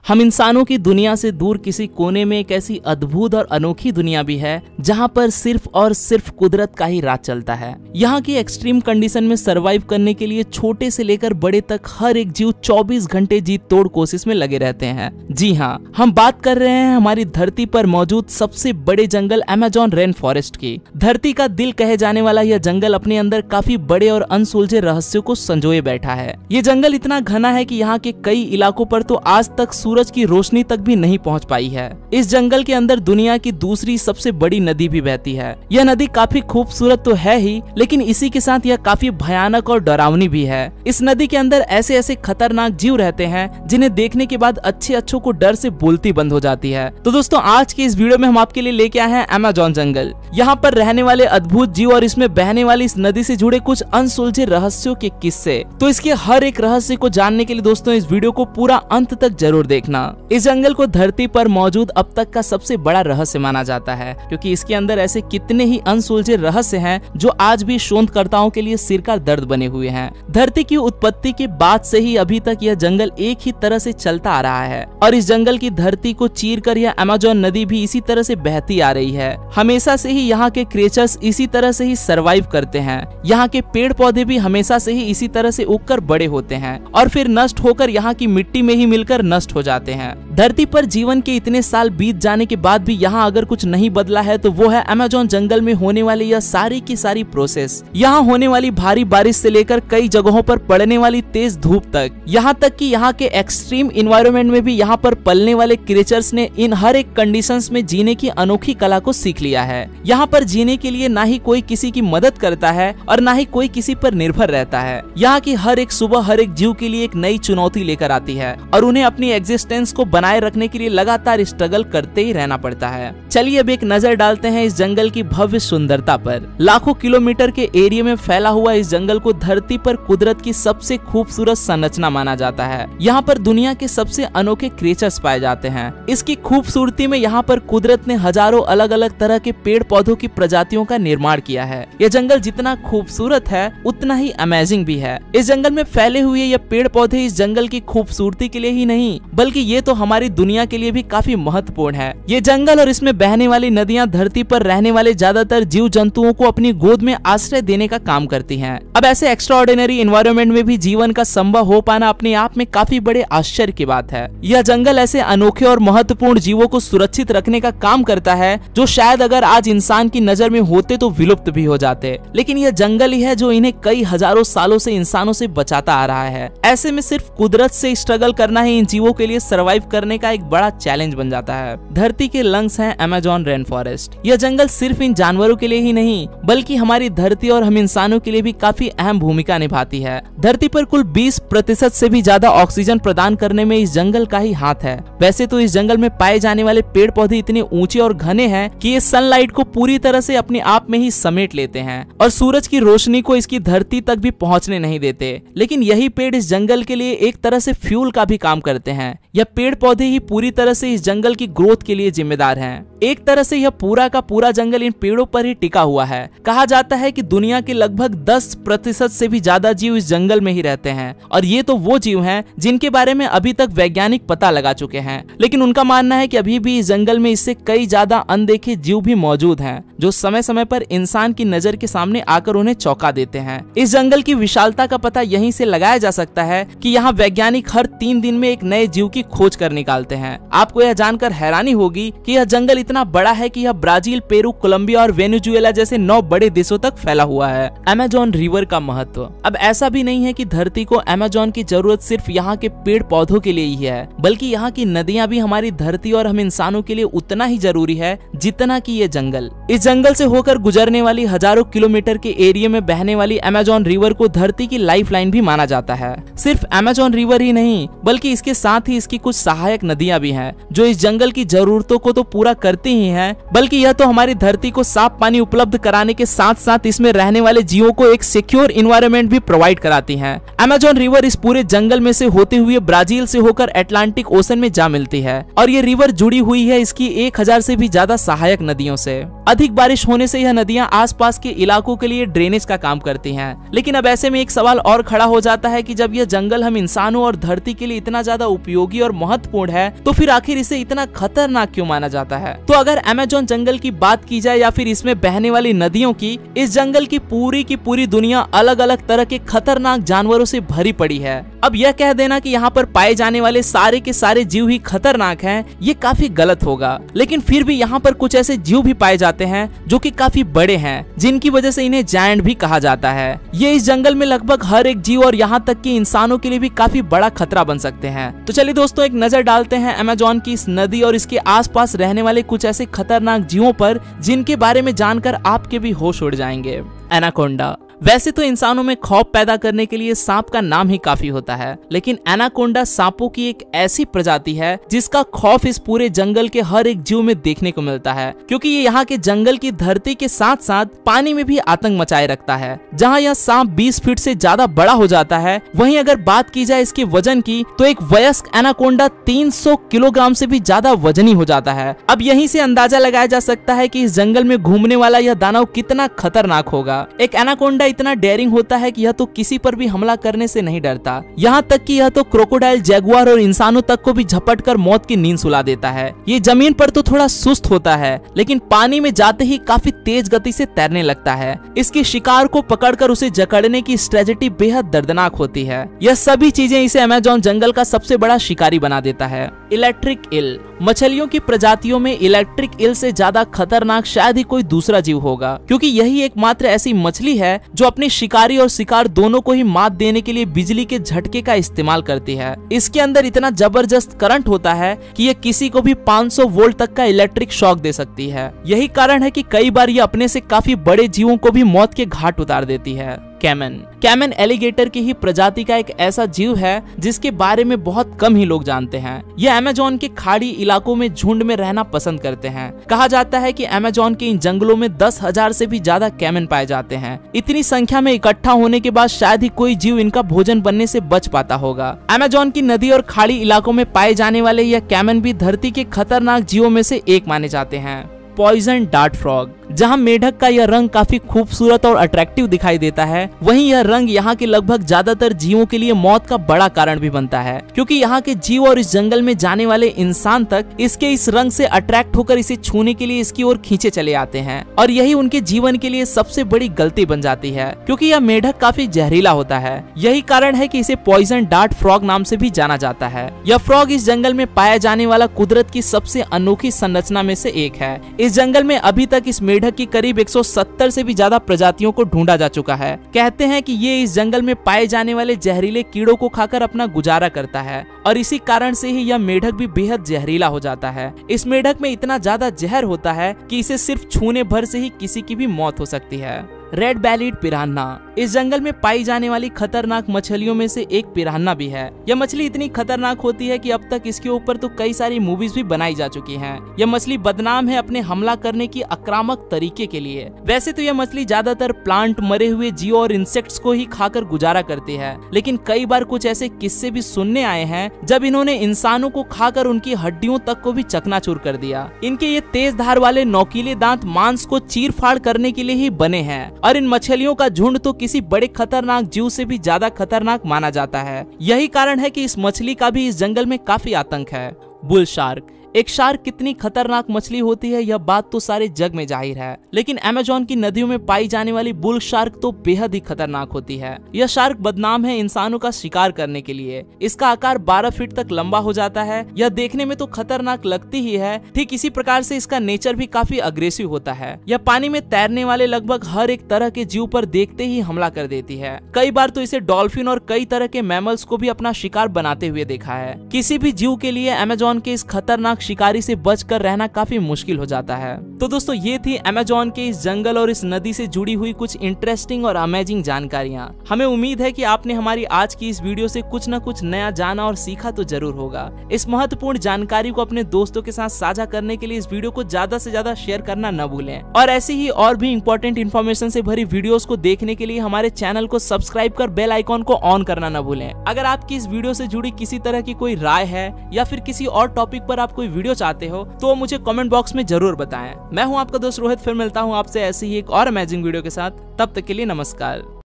हम इंसानों की दुनिया से दूर किसी कोने में एक ऐसी अद्भुत और अनोखी दुनिया भी है जहां पर सिर्फ और सिर्फ कुदरत का ही राज चलता है। यहाँ की एक्सट्रीम कंडीशन में सरवाइव करने के लिए छोटे से लेकर बड़े तक हर एक जीव 24 घंटे जी तोड़ कोशिश में लगे रहते हैं। जी हाँ, हम बात कर रहे हैं हमारी धरती पर मौजूद सबसे बड़े जंगल अमेज़न रेन फॉरेस्ट की। धरती का दिल कहे जाने वाला यह जंगल अपने अंदर काफी बड़े और अनसुलझे रहस्यों को संजोए बैठा है। ये जंगल इतना घना है कि यहाँ के कई इलाकों पर तो आज तक सूरज की रोशनी तक भी नहीं पहुँच पाई है। इस जंगल के अंदर दुनिया की दूसरी सबसे बड़ी नदी भी बहती है। यह नदी काफी खूबसूरत तो है ही, लेकिन इसी के साथ यह काफी भयानक और डरावनी भी है। इस नदी के अंदर ऐसे ऐसे खतरनाक जीव रहते हैं जिन्हें देखने के बाद अच्छों को डर से बोलती बंद हो जाती है। तो दोस्तों, आज के इस वीडियो में हम आपके लिए लेके आए हैं अमेज़न जंगल। यहाँ पर रहने वाले अद्भुत जीव और इसमें बहने वाली इस नदी से जुड़े कुछ अनसुलझे रहस्यों के किस्से। तो इसके हर एक रहस्य को जानने के लिए दोस्तों इस वीडियो को पूरा अंत तक जरूर देखना। इस जंगल को धरती पर मौजूद अब तक का सबसे बड़ा रहस्य माना जाता है, क्योंकि इसके अंदर ऐसे कितने ही अनसुलझे रहस्य हैं जो आज भी शोधकर्ताओं के लिए सिर का दर्द बने हुए हैं। धरती की उत्पत्ति के बाद से ही अभी तक यह जंगल एक ही तरह से चलता आ रहा है और इस जंगल की धरती को चीरकर यह अमेज़न नदी भी इसी तरह से बहती आ रही है। हमेशा से ही यहाँ के क्रिएचर्स इसी तरह से ही सरवाइव करते हैं। यहाँ के पेड़ पौधे भी हमेशा से ही इसी तरह से उगकर बड़े होते हैं और फिर नष्ट होकर यहाँ की मिट्टी में ही मिलकर नष्ट हो जाते हैं। धरती पर जीवन के इतने साल बीत जाने के बाद भी यहाँ अगर कुछ नहीं बदला है तो वो है अमेज़न जंगल में होने वाली यह सारी की सारी प्रोसेस। यहाँ होने वाली भारी बारिश से लेकर कई जगहों पर पड़ने वाली तेज धूप तक, यहाँ तक कि यहाँ के एक्सट्रीम एनवायरनमेंट में भी यहाँ पर पलने वाले क्रिएचर्स ने इन हर एक कंडीशंस में जीने की अनोखी कला को सीख लिया है। यहाँ पर जीने के लिए ना ही कोई किसी की मदद करता है और ना ही कोई किसी पर निर्भर रहता है। यहाँ की हर एक सुबह हर एक जीव के लिए एक नई चुनौती लेकर आती है और उन्हें अपनी एग्जिस्टेंस को बनाए रखने के लिए लगातार स्ट्रगल करते ही रहना पड़ता है। चलिए अब एक नजर डालते हैं इस जंगल की भव्य सुंदरता पर। लाखों किलोमीटर के एरिया में फैला हुआ इस जंगल को धरती पर कुदरत की सबसे खूबसूरत संरचना माना जाता है। यहाँ पर दुनिया के सबसे अनोखे क्रिएचर्स पाए जाते हैं। इसकी खूबसूरती में यहाँ पर कुदरत ने हजारों अलग अलग तरह के पेड़ पौधों की प्रजातियों का निर्माण किया है। यह जंगल जितना खूबसूरत है उतना ही अमेजिंग भी है। इस जंगल में फैले हुए ये पेड़ पौधे इस जंगल की खूबसूरती के लिए ही नहीं बल्कि ये तो हमारी दुनिया के लिए भी काफी महत्वपूर्ण है। ये जंगल और इसमें बहने वाली नदियां धरती पर रहने वाले ज्यादातर जीव जंतुओं को अपनी गोद में आश्रय देने का काम करती हैं। अब ऐसे एक्स्ट्राऑर्डिनरी एनवायरनमेंट में भी जीवन का संभव हो पाना अपने आप में काफी बड़े आश्चर्य की बात है। यह जंगल ऐसे अनोखे और महत्वपूर्ण जीवों को सुरक्षित रखने का काम करता है जो शायद अगर आज इंसान की नजर में होते तो विलुप्त भी हो जाते, लेकिन यह जंगल ही है जो इन्हें कई हजारों सालों से इंसानों से बचाता आ रहा है। ऐसे में सिर्फ कुदरत से स्ट्रगल करना ही इन जीवों के लिए सरवाइव करने का एक बड़ा चैलेंज बन जाता है। धरती के लंग्स हैं अमेज़न रेन फॉरेस्ट। यह जंगल सिर्फ इन जानवरों के लिए ही नहीं बल्कि हमारी धरती और हम इंसानों के लिए भी काफी अहम भूमिका निभाती है। धरती पर कुल 20% से भी ज्यादा ऑक्सीजन प्रदान करने में इस जंगल का ही हाथ है। वैसे तो इस जंगल में पाए जाने वाले पेड़ पौधे इतने ऊंचे और घने हैं कि ये सनलाइट को पूरी तरह से अपने आप में ही समेट लेते हैं और सूरज की रोशनी को इसकी धरती तक भी पहुंचने नहीं देते। लेकिन यही पेड़ इस जंगल के लिए एक तरह से फ्यूल का भी काम करते हैं। यह पेड़ पौधे ही पूरी तरह से इस जंगल की ग्रोथ के लिए जिम्मेदार हैं। एक तरह से यह पूरा का पूरा जंगल इन पेड़ों पर ही टिका हुआ है। कहा जाता है कि दुनिया के लगभग 10% से भी ज्यादा जीव इस जंगल में ही रहते हैं और ये तो वो जीव हैं जिनके बारे में अभी तक वैज्ञानिक पता लगा चुके हैं, लेकिन उनका मानना है कि अभी भी इस जंगल में इससे कई ज्यादा अनदेखे जीव भी मौजूद हैं जो समय समय पर इंसान की नजर के सामने आकर उन्हें चौंका देते हैं। इस जंगल की विशालता का पता यहीं से लगाया जा सकता है कि यहाँ वैज्ञानिक हर 3 दिन में एक नए जीव की खोज कर निकालते हैं। आपको यह जानकर हैरानी होगी कि यह जंगल इतना बड़ा है कि यह ब्राजील, पेरू, कोलंबिया और वेनेजुएला जैसे 9 बड़े देशों तक फैला हुआ है। अमेज़न रिवर का महत्व। अब ऐसा भी नहीं है कि धरती को अमेज़न की जरूरत सिर्फ यहाँ के पेड़ पौधों के लिए ही है, बल्कि यहाँ की नदियाँ भी हमारी धरती और हम इंसानों के लिए उतना ही जरूरी है जितना कि ये जंगल। इस जंगल से होकर गुजरने वाली हजारों किलोमीटर के एरिया में बहने वाली अमेज़न रिवर को धरती की लाइफलाइन भी माना जाता है। सिर्फ अमेज़न रिवर ही नहीं बल्कि इसके साथ ही इसकी कुछ सहायक नदियां भी हैं जो इस जंगल की जरूरतों को तो पूरा करती ही हैं, बल्कि यह तो हमारी धरती को साफ पानी उपलब्ध कराने के साथ साथ इसमें रहने वाले जीवों को एक सिक्योर एनवायरनमेंट भी प्रोवाइड कराती हैं। अमेज़न रिवर इस पूरे जंगल में से होते हुए ब्राजील से होकर अटलांटिक ओशन में जा मिलती है और ये रिवर जुड़ी हुई है इसकी 1000 से भी ज्यादा सहायक नदियों से। अधिक बारिश होने से यह नदियां आसपास के इलाकों के लिए ड्रेनेज का काम करती हैं। लेकिन अब ऐसे में एक सवाल और खड़ा हो जाता है कि जब यह जंगल हम इंसानों और धरती के लिए इतना ज्यादा उपयोगी और महत्वपूर्ण है तो फिर आखिर इसे इतना खतरनाक क्यों माना जाता है। तो अगर अमेज़न जंगल की बात की जाए या फिर इसमें बहने वाली नदियों की, इस जंगल की पूरी दुनिया अलग अलग तरह के खतरनाक जानवरों से भरी पड़ी है। अब यह कह देना कि यहाँ पर पाए जाने वाले सारे के सारे जीव ही खतरनाक हैं, ये काफी गलत होगा। लेकिन फिर भी यहाँ पर कुछ ऐसे जीव भी पाए जाते हैं जो कि काफी बड़े हैं, जिनकी वजह से इन्हें जायंट भी कहा जाता है। ये इस जंगल में लगभग हर एक जीव और यहाँ तक कि इंसानों के लिए भी काफी बड़ा खतरा बन सकते हैं। तो चलिए दोस्तों, एक नजर डालते हैं अमेज़न की इस नदी और इसके आसपास रहने वाले कुछ ऐसे खतरनाक जीवों पर जिनके बारे में जानकर आपके भी होश उड़ जाएंगे। एनाकोंडा। वैसे तो इंसानों में खौफ पैदा करने के लिए सांप का नाम ही काफी होता है, लेकिन एनाकोंडा सांपों की एक ऐसी प्रजाति है जिसका खौफ इस पूरे जंगल के हर एक जीव में देखने को मिलता है, क्योंकि ये यहाँ के जंगल की धरती के साथ साथ पानी में भी आतंक मचाए रखता है। जहाँ यह सांप 20 फीट से ज्यादा बड़ा हो जाता है, वहीं अगर बात की जाए इसके वजन की तो एक वयस्क एनाकोंडा 300 किलोग्राम से भी ज्यादा वजनी हो जाता है। अब यहीं से अंदाजा लगाया जा सकता है कि इस जंगल में घूमने वाला यह दानव कितना खतरनाक होगा। एक एनाकोंडा इतना डेयरिंग होता है कि यह तो किसी पर भी हमला करने से नहीं डरता, यहाँ तक कि यह तो क्रोकोडाइल, जैगुआर और इंसानों तक को भी झपट कर मौत की नींद सुला देता है। ये जमीन पर तो थोड़ा सुस्त होता है, लेकिन पानी में जाते ही काफी तेज गति से तैरने लगता है। इसकी शिकार को पकड़कर उसे जकड़ने की स्ट्रेटजी बेहद दर्दनाक होती है। यह सभी चीजें इसे अमेज़न जंगल का सबसे बड़ा शिकारी बना देता है। Electric eel. मछलियों की प्रजातियों में इलेक्ट्रिक ईल से ज्यादा खतरनाक शायद ही कोई दूसरा जीव होगा, क्योंकि यही एकमात्र ऐसी मछली है जो अपने शिकारी और शिकार दोनों को ही मात देने के लिए बिजली के झटके का इस्तेमाल करती है। इसके अंदर इतना जबरदस्त करंट होता है कि ये किसी को भी 500 वोल्ट तक का इलेक्ट्रिक शॉक दे सकती है। यही कारण है कि कई बार ये अपने से काफी बड़े जीवों को भी मौत के घाट उतार देती है। कैमन एलिगेटर की ही प्रजाति का एक ऐसा जीव है जिसके बारे में बहुत कम ही लोग जानते हैं। ये अमेज़न के खाड़ी इलाकों में झुंड में रहना पसंद करते हैं। कहा जाता है कि अमेज़न के इन जंगलों में 10,000 से भी ज्यादा कैमन पाए जाते हैं। इतनी संख्या में इकट्ठा होने के बाद शायद ही कोई जीव इनका भोजन बनने से बच पाता होगा। अमेज़न की नदी और खाड़ी इलाकों में पाए जाने वाले यह कैमन भी धरती के खतरनाक जीवों में से एक माने जाते हैं। Poison dart frog. जहां मेढक का यह रंग काफी खूबसूरत और अट्रैक्टिव दिखाई देता है, वहीं यह रंग यहाँ के लगभग ज्यादातर जीवों के लिए मौत का बड़ा कारण भी बनता है, क्योंकि यहाँ के जीव और इस जंगल में जाने वाले इंसान तक इसके इस रंग से अट्रैक्ट होकर इसे छूने के लिए इसकी ओर खींचे चले आते हैं, और यही उनके जीवन के लिए सबसे बड़ी गलती बन जाती है, क्योंकि यह मेढक काफी जहरीला होता है। यही कारण है कि इसे पॉइजन डार्ट फ्रॉग नाम से भी जाना जाता है। यह फ्रॉग इस जंगल में पाया जाने वाला कुदरत की सबसे अनोखी संरचना में से एक है। इस जंगल में अभी तक इस मेढक की करीब 170 से भी ज्यादा प्रजातियों को ढूंढा जा चुका है। कहते हैं कि ये इस जंगल में पाए जाने वाले जहरीले कीड़ों को खाकर अपना गुजारा करता है, और इसी कारण से ही यह मेढक भी बेहद जहरीला हो जाता है। इस मेढक में इतना ज्यादा जहर होता है कि इसे सिर्फ छूने भर से ही किसी की भी मौत हो सकती है। Red bellied piranha. इस जंगल में पाई जाने वाली खतरनाक मछलियों में से एक पिरान्हा भी है। यह मछली इतनी खतरनाक होती है कि अब तक इसके ऊपर तो कई सारी मूवीज भी बनाई जा चुकी हैं। यह मछली बदनाम है अपने हमला करने की आक्रामक तरीके के लिए। वैसे तो यह मछली ज्यादातर प्लांट, मरे हुए जीव और इंसेक्ट्स को ही खाकर गुजारा करती है, लेकिन कई बार कुछ ऐसे किस्से भी सुनने आए हैं जब इन्होंने इंसानों को खाकर उनकी हड्डियों तक को भी चकनाचूर कर दिया। इनके ये तेज धार वाले नोकीले दांत मांस को चीर फाड़ करने के लिए ही बने हैं, और इन मछलियों का झुंड तो किसी बड़े खतरनाक जीव से भी ज्यादा खतरनाक माना जाता है। यही कारण है कि इस मछली का भी इस जंगल में काफी आतंक है। Bull shark. एक शार्क कितनी खतरनाक मछली होती है यह बात तो सारे जग में जाहिर है, लेकिन अमेज़न की नदियों में पाई जाने वाली बुल शार्क तो बेहद ही खतरनाक होती है। यह शार्क बदनाम है इंसानों का शिकार करने के लिए। इसका आकार 12 फीट तक लंबा हो जाता है। यह देखने में तो खतरनाक लगती ही है, ठीक इसी प्रकार से इसका नेचर भी काफी अग्रेसिव होता है। यह पानी में तैरने वाले लगभग हर एक तरह के जीव पर देखते ही हमला कर देती है। कई बार तो इसे डॉल्फिन और कई तरह के मैमल्स को भी अपना शिकार बनाते हुए देखा है। किसी भी जीव के लिए अमेज़न के इस खतरनाक शिकारी से बचकर रहना काफी मुश्किल हो जाता है। तो दोस्तों, ये थी अमेज़न के इस जंगल और इस नदी से जुड़ी हुई कुछ इंटरेस्टिंग और अमेजिंग जानकारियां। हमें उम्मीद है कि आपने हमारी आज की इस वीडियो से कुछ न कुछ नया जाना और सीखा तो जरूर होगा। इस महत्वपूर्ण जानकारी को अपने दोस्तों के साथ साझा करने के लिए इस वीडियो को ज्यादा से ज्यादा शेयर करना न भूलें, और ऐसी ही और भी इंपॉर्टेंट इन्फॉर्मेशन से भरी वीडियोस को देखने के लिए हमारे चैनल को सब्सक्राइब कर बेल आइकॉन को ऑन करना न भूलें। अगर आपकी इस वीडियो से जुड़ी किसी तरह की कोई राय है या फिर किसी और टॉपिक पर आप कोई वीडियो चाहते हो तो मुझे कमेंट बॉक्स में जरूर बताएं। मैं हूं आपका दोस्त रोहित, फिर मिलता हूं आपसे ऐसी ही एक और अमेजिंग वीडियो के साथ। तब तक के लिए नमस्कार।